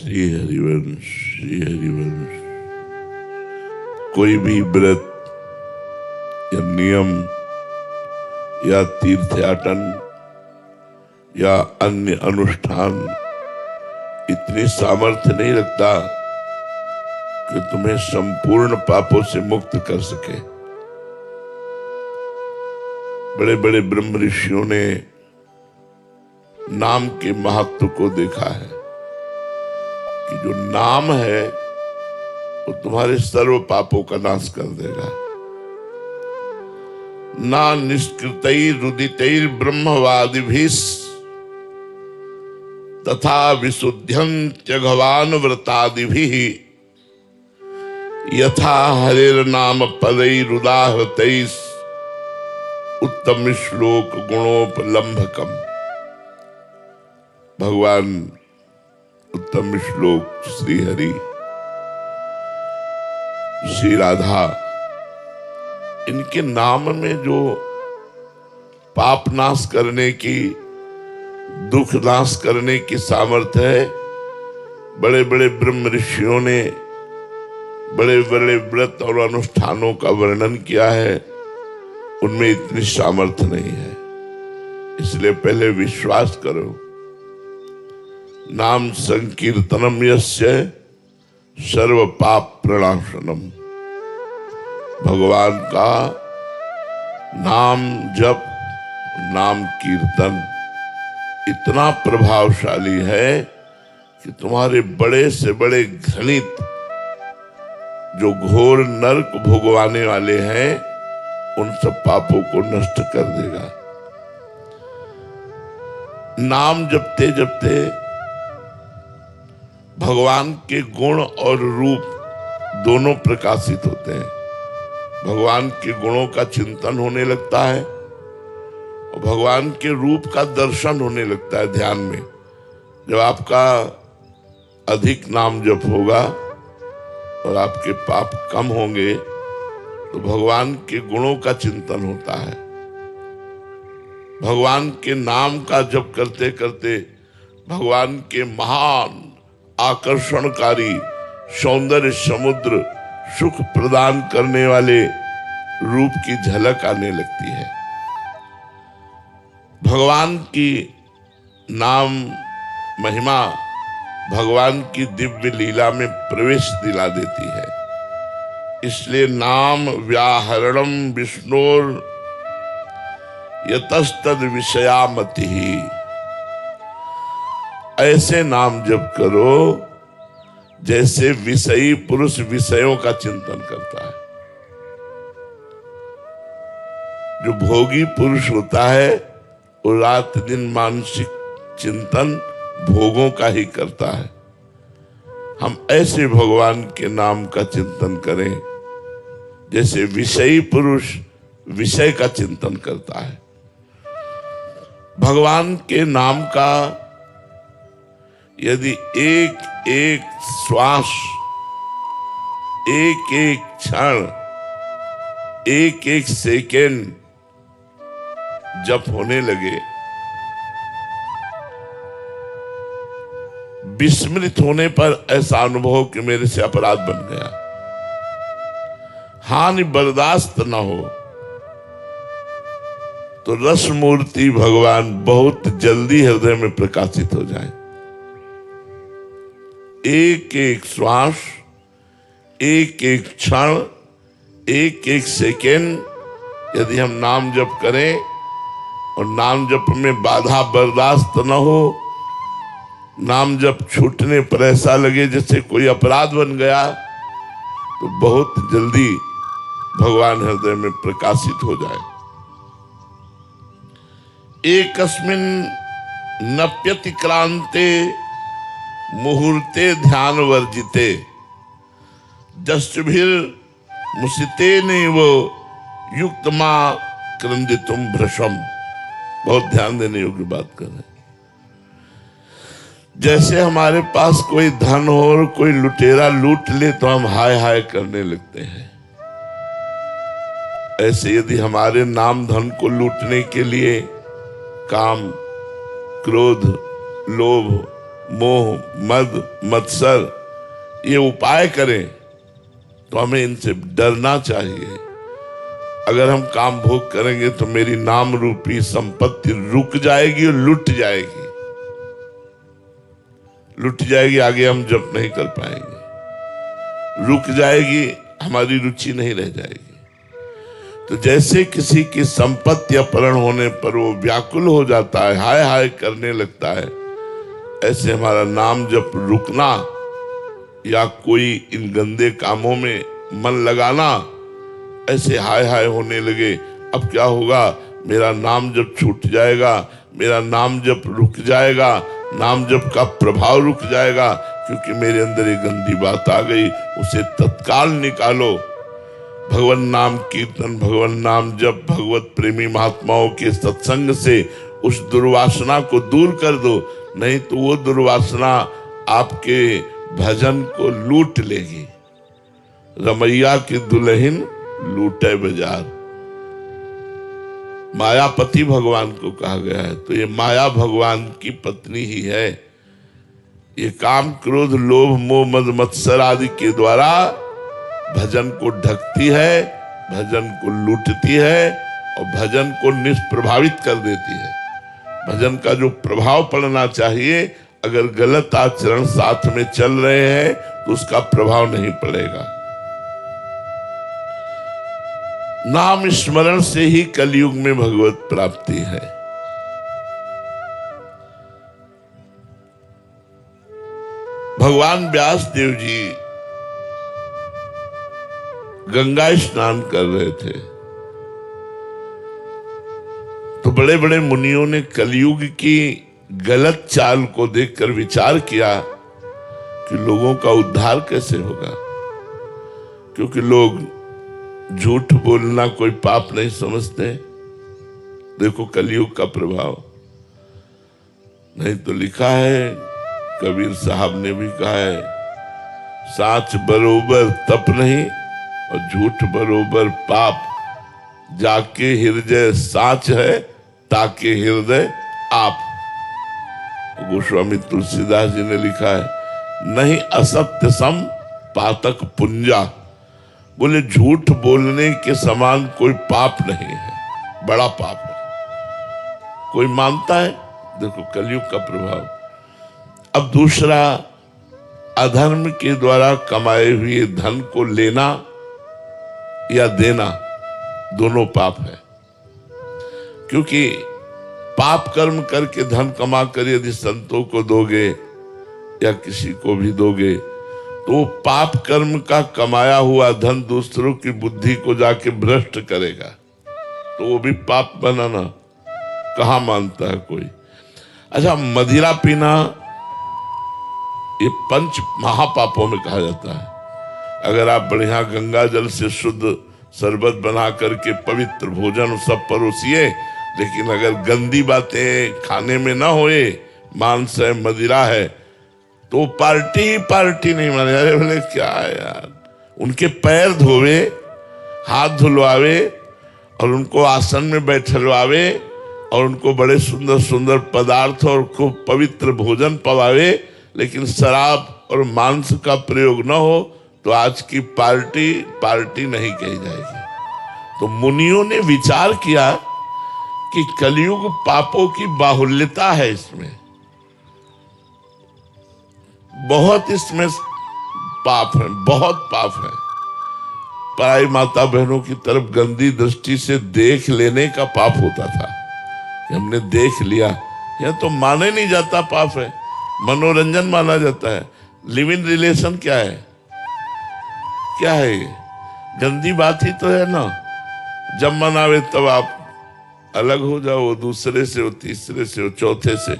श्री हरिवंश, श्री हरिवंश। कोई भी व्रत या नियम या तीर्थयाटन या अन्य अनुष्ठान इतनी सामर्थ्य नहीं रखता कि तुम्हें संपूर्ण पापों से मुक्त कर सके। बड़े बड़े ब्रह्म ऋषियों ने नाम के महत्व को देखा है कि जो नाम है वो तुम्हारे सर्व पापों का नाश कर देगा। ना निष्कृतैरुदितैर् ब्रह्मवादिभिः तथा विशुद्ध्यन्त्य भगवान व्रतादिभिः यथा हरेर्नाम पदैरुदाहृतैः उत्तम श्लोक गुणोपलम्भकम। भगवान उत्तम श्लोक श्री हरि, श्री राधा, इनके नाम में जो पाप नाश करने की, दुख नाश करने की सामर्थ्य है, बड़े बड़े ब्रह्म ऋषियों ने बड़े बड़े व्रत और अनुष्ठानों का वर्णन किया है, उनमें इतनी सामर्थ्य नहीं है। इसलिए पहले विश्वास करो। नाम संकीर्तनम यस्य सर्व पाप प्रणाशनम। भगवान का नाम जप, नाम कीर्तन इतना प्रभावशाली है कि तुम्हारे बड़े से बड़े घृणित जो घोर नरक भोगवाने वाले हैं उन सब पापों को नष्ट कर देगा। नाम जपते जपते भगवान के गुण और रूप दोनों प्रकाशित होते हैं। भगवान के गुणों का चिंतन होने लगता है और भगवान के रूप का दर्शन होने लगता है ध्यान में। जब आपका अधिक नाम जप होगा और आपके पाप कम होंगे तो भगवान के गुणों का चिंतन होता है। भगवान के नाम का जप करते करते भगवान के महान आकर्षणकारी सौंदर्य समुद्र सुख प्रदान करने वाले रूप की झलक आने लगती है। भगवान की नाम महिमा भगवान की दिव्य लीला में प्रवेश दिला देती है। इसलिए नाम व्याहरणम विष्णोर यतस्तद विषयामति। ऐसे नाम जप करो जैसे विषयी पुरुष विषयों का चिंतन करता है। जो भोगी पुरुष होता है वो रात दिन मानसिक चिंतन भोगों का ही करता है। हम ऐसे भगवान के नाम का चिंतन करें जैसे विषयी पुरुष विषय का चिंतन करता है। भगवान के नाम का यदि एक एक श्वास, एक एक क्षण, एक एक सेकेंड जप होने लगे, विस्मृत होने पर ऐसा अनुभव कि मेरे से अपराध बन गया, हानि बर्दाश्त न हो, तो रस मूर्ति भगवान बहुत जल्दी हृदय में प्रकाशित हो जाए। एक एक श्वास, एक एक क्षण, एक एक सेकेंड यदि हम नाम जप करें और नाम जप में बाधा बर्दाश्त न हो, नाम जप छूटने पर ऐसा लगे जैसे कोई अपराध बन गया, तो बहुत जल्दी भगवान हृदय में प्रकाशित हो जाए। एकस्मिन् नप्यतिक्रांते मुहूर्ते ध्यान वर्जिते जस्भिर मुसिते नैव युक्तमा क्रंदितुम भ्रशम। बहुत ध्यान देने योग्य बात कर रहे हैं। जैसे हमारे पास कोई धन हो और कोई लुटेरा लूट ले तो हम हाय हाय करने लगते हैं, ऐसे यदि हमारे नाम धन को लूटने के लिए काम, क्रोध, लोभ, मोह, मद, मत्सर, ये उपाय करें तो हमें इनसे डरना चाहिए। अगर हम काम भोग करेंगे तो मेरी नाम रूपी संपत्ति रुक जाएगी और लुट जाएगी। लुट जाएगी, आगे हम जप नहीं कर पाएंगे। रुक जाएगी, हमारी रुचि नहीं रह जाएगी। तो जैसे किसी की संपत्ति अपहरण होने पर वो व्याकुल हो जाता है, हाय हाय करने लगता है, ऐसे हमारा नाम जप रुकना या कोई इन गंदे कामों में मन लगाना, ऐसे हाय हाय होने लगे, अब क्या होगा, मेरा नाम जप छूट जाएगा, मेरा नाम जप रुक जाएगा, नाम जप का प्रभाव रुक जाएगा, क्योंकि मेरे अंदर ये गंदी बात आ गई, उसे तत्काल निकालो। भगवान नाम कीर्तन, भगवान नाम जप, भगवत प्रेमी महात्माओं के सत्संग से उस दुर्वासना को दूर कर दो, नहीं तो वो दुर्वासना आपके भजन को लूट लेगी। रमैया की दुल्हन लूटे बाजार, मायापति भगवान को कहा गया है, तो ये माया भगवान की पत्नी ही है। ये काम, क्रोध, लोभ, मोह, मद, मत्सर आदि के द्वारा भजन को ढकती है, भजन को लूटती है और भजन को निष्प्रभावित कर देती है। भजन का जो प्रभाव पड़ना चाहिए, अगर गलत आचरण साथ में चल रहे हैं तो उसका प्रभाव नहीं पड़ेगा। नाम स्मरण से ही कलयुग में भगवत प्राप्ति है। भगवान व्यास देव जी गंगा स्नान कर रहे थे तो बड़े बड़े मुनियों ने कलयुग की गलत चाल को देखकर विचार किया कि लोगों का उद्धार कैसे होगा, क्योंकि लोग झूठ बोलना कोई पाप नहीं समझते। देखो कलयुग का प्रभाव, नहीं तो लिखा है, कबीर साहब ने भी कहा है, साच बरोबर तप नहीं और झूठ बरोबर पाप, जाके हृदय साच है ताके हृदय आप। गोस्वामी तुलसीदास जी ने लिखा है, नहीं असत्य सम पातक पुंजा, बोले झूठ बोलने के समान कोई पाप नहीं है, बड़ा पाप है। कोई मानता है? देखो कलयुग का प्रभाव। अब दूसरा, अधर्म के द्वारा कमाए हुए धन को लेना या देना, दोनों पाप है। क्योंकि पाप कर्म करके धन कमा कर यदि संतों को दोगे या किसी को भी दोगे तो पाप कर्म का कमाया हुआ धन दूसरों की बुद्धि को जाके भ्रष्ट करेगा, तो वो भी पाप बनाना कहाँ मानता है कोई। अच्छा, मदिरा पीना ये पंच महापापों में कहा जाता है। अगर आप बढ़िया गंगा जल से शुद्ध शरबत बना करके पवित्र भोजन सब परोसिए, लेकिन अगर गंदी बातें खाने में ना होए, मांस है, मदिरा है, तो पार्टी ही पार्टी नहीं माने। अरे बोले क्या है यार, उनके पैर धोवे, हाथ धुलवावे और उनको आसन में बैठलवावे और उनको बड़े सुंदर सुंदर पदार्थ और खूब पवित्र भोजन पवावे, लेकिन शराब और मांस का प्रयोग न हो, तो आज की पार्टी पार्टी नहीं कही जाएगी। तो मुनियों ने विचार किया कि कलयुग पापों की बाहुल्यता है, इसमें बहुत, इसमें पाप है, बहुत पाप है। पराई माता बहनों की तरफ गंदी दृष्टि से देख लेने का पाप होता था कि हमने देख लिया, यह तो माने नहीं जाता, पाप है, मनोरंजन माना जाता है। लिव इन रिलेशन क्या है, क्या है ये? गंदी बात ही तो है ना। जब मन आवे तब आप अलग हो जाओ, वो दूसरे से, वो तीसरे से, वो चौथे से।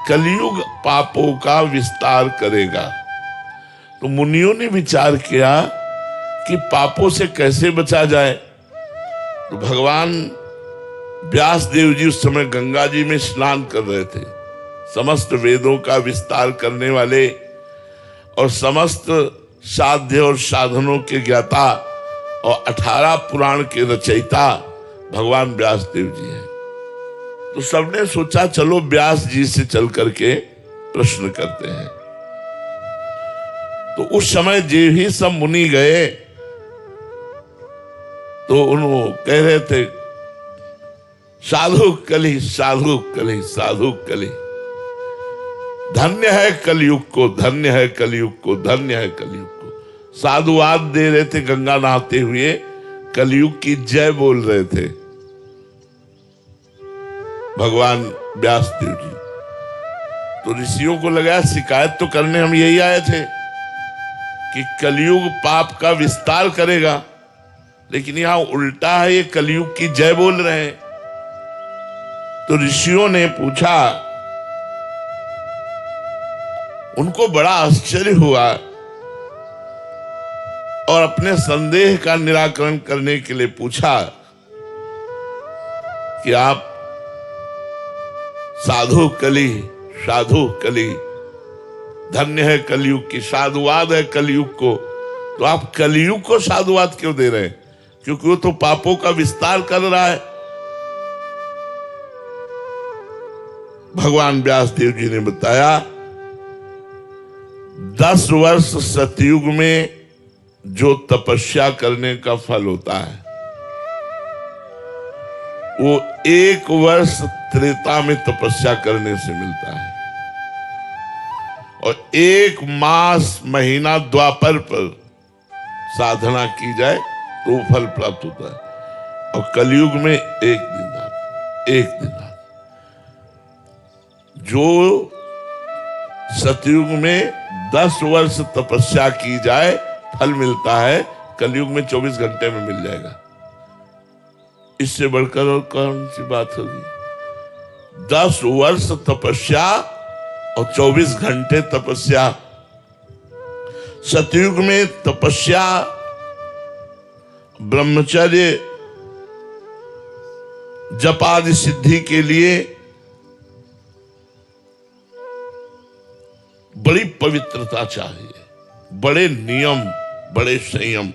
कलयुग पापों का विस्तार करेगा। तो मुनियों ने विचार किया कि पापों से कैसे बचा जाए। तो भगवान व्यास देव जी उस समय गंगा जी में स्नान कर रहे थे। समस्त वेदों का विस्तार करने वाले और समस्त साध्य और साधनों के ज्ञाता और 18 पुराण के रचयिता भगवान व्यास देव जी हैं। तो सबने सोचा चलो व्यास जी से चल करके प्रश्न करते हैं। तो उस समय जो ही सब मुनि गए तो उन्होंने कह रहे थे साधु कली, साधु कली, साधु कली, धन्य है कलयुग को, धन्य है कलयुग को, धन्य है कलयुग को। साधुवाद दे रहे थे, गंगा नहाते हुए कलयुग की जय बोल रहे थे भगवान व्यासदेव जी। तो ऋषियों को लगा शिकायत तो करने हम यही आए थे कि कलयुग पाप का विस्तार करेगा, लेकिन यहां उल्टा है, ये कलयुग की जय बोल रहे हैं। तो ऋषियों ने पूछा, उनको बड़ा आश्चर्य हुआ और अपने संदेह का निराकरण करने के लिए पूछा कि आप साधु कली, साधु कली, धन्य है कलयुग की, साधुवाद है कलयुग को, तो आप कलयुग को साधुवाद क्यों दे रहे हैं? क्योंकि वो तो पापों का विस्तार कर रहा है। भगवान व्यासदेव जी ने बताया 10 वर्ष सतयुग में जो तपस्या करने का फल होता है वो 1 वर्ष त्रेता में तपस्या करने से मिलता है, और 1 मास महीना द्वापर पर साधना की जाए तो फल प्राप्त होता है, और कलयुग में 1 दिन रात, 1 दिन रात। जो सतयुग में 10 वर्ष तपस्या की जाए फल मिलता है, कलयुग में 24 घंटे में मिल जाएगा। इससे बढ़कर और कौन सी बात होगी? 10 वर्ष तपस्या और 24 घंटे तपस्या। सतयुग में तपस्या, ब्रह्मचर्य, जप आदि सिद्धि के लिए बड़ी पवित्रता चाहिए, बड़े नियम, बड़े संयम।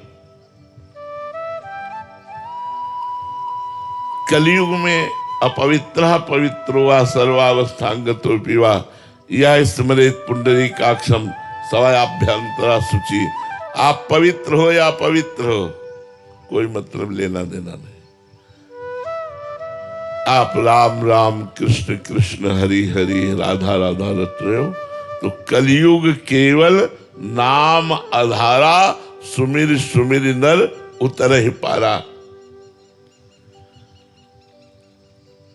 कलयुग में अपवित्र पवित्रो वा सर्वावस्थांगतो पीवा यह स्मरेत पुंडरीकाक्षम सवायाभ्यंतरा शुचि। आप पवित्र हो या अपवित्र हो, कोई मतलब लेना देना नहीं। आप राम राम कृष्ण कृष्ण हरि हरि राधा राधा रट रहे हो तो कलयुग केवल नाम आधारा, सुमिर सुमिर नर उतर ही पारा।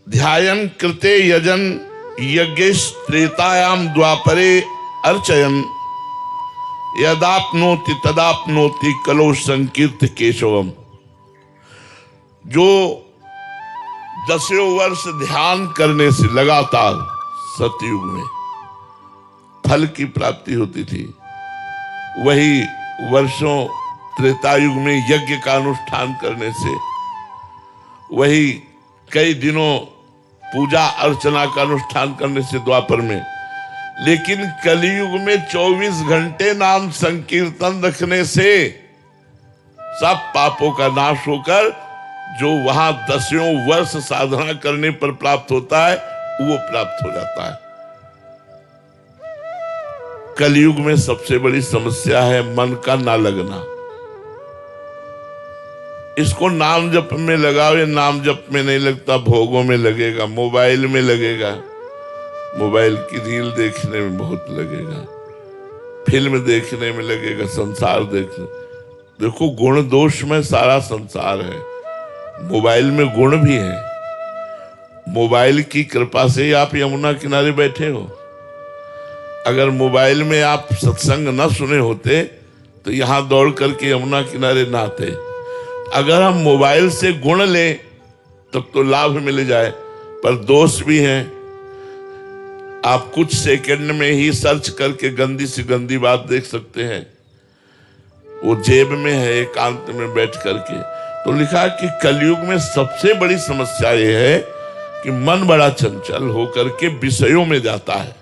ध्यायन कृते यजन यज्ञ त्रेतायाम द्वापरे अर्चयन यदाप्नोति तदाप्नोति कलो संकीर्त केशवम। जो 10 वर्ष ध्यान करने से लगातार सतयुग में फल की प्राप्ति होती थी, वही वर्षों त्रेतायुग में यज्ञ का अनुष्ठान करने से, वही कई दिनों पूजा अर्चना का अनुष्ठान करने से द्वापर में, लेकिन कलयुग में 24 घंटे नाम संकीर्तन रखने से सब पापों का नाश होकर जो वहां 10 वर्ष साधना करने पर प्राप्त होता है वो प्राप्त हो जाता है। कलयुग में सबसे बड़ी समस्या है मन का ना लगना। इसको नाम जप में लगाओ, ये नाम जप में नहीं लगता, भोगों में लगेगा, मोबाइल में लगेगा, मोबाइल की रील देखने में बहुत लगेगा, फिल्म देखने में लगेगा, संसार देखने। देखो गुण दोष में सारा संसार है, मोबाइल में गुण भी है। मोबाइल की कृपा से ही आप यमुना किनारे बैठे हो। अगर मोबाइल में आप सत्संग न सुने होते तो यहां दौड़ करके यमुना किनारे ना आते। अगर हम मोबाइल से गुण लें तब तो लाभ मिल जाए, पर दोष भी हैं। आप कुछ सेकंड में ही सर्च करके गंदी से गंदी बात देख सकते हैं, वो जेब में है एकांत में बैठ करके। तो लिखा कि कलयुग में सबसे बड़ी समस्या ये है कि मन बड़ा चंचल होकर के विषयों में जाता है।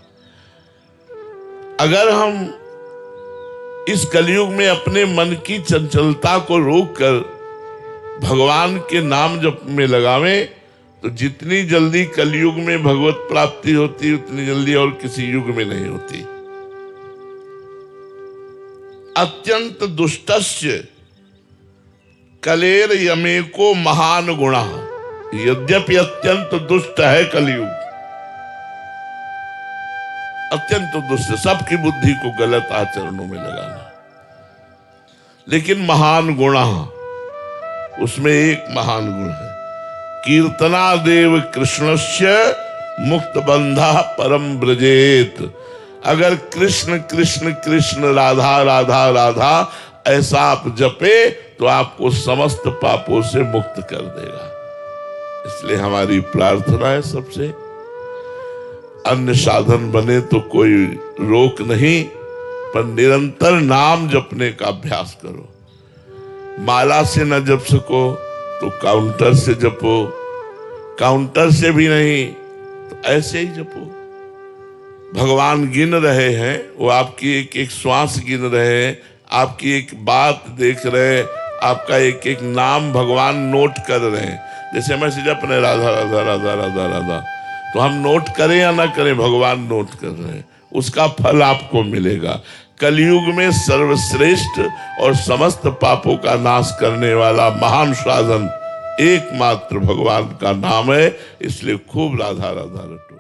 अगर हम इस कलयुग में अपने मन की चंचलता को रोककर भगवान के नाम जप में लगावें तो जितनी जल्दी कलयुग में भगवत प्राप्ति होती उतनी जल्दी और किसी युग में नहीं होती। अत्यंत दुष्टस्य कलेर यमेको महान गुणा। यद्यपि अत्यंत दुष्ट है कलयुग, अत्यंत दुष्ट, सबकी बुद्धि को गलत आचरणों में लगाना, लेकिन महान गुणा, उसमें एक महान गुण है, कीर्तनादेव कृष्णस्य मुक्त बंधा परम ब्रजेत। अगर कृष्ण कृष्ण कृष्ण राधा राधा राधा ऐसा आप जपे तो आपको समस्त पापों से मुक्त कर देगा। इसलिए हमारी प्रार्थना है सबसे, अन्य साधन बने तो कोई रोक नहीं, पर निरंतर नाम जपने का अभ्यास करो। माला से न जप सको तो काउंटर से जपो, काउंटर से भी नहीं तो ऐसे ही जपो। भगवान गिन रहे हैं, वो आपकी एक एक श्वास गिन रहे हैं, आपकी एक बात देख रहे हैं, आपका एक एक नाम भगवान नोट कर रहे हैं। जैसे मैं जप रहे राधा राधा राधा राधा राधा, तो हम नोट करें या ना करें, भगवान नोट कर रहे हैं, उसका फल आपको मिलेगा। कलयुग में सर्वश्रेष्ठ और समस्त पापों का नाश करने वाला महान साधन एकमात्र भगवान का नाम है। इसलिए खूब राधा राधा रटो।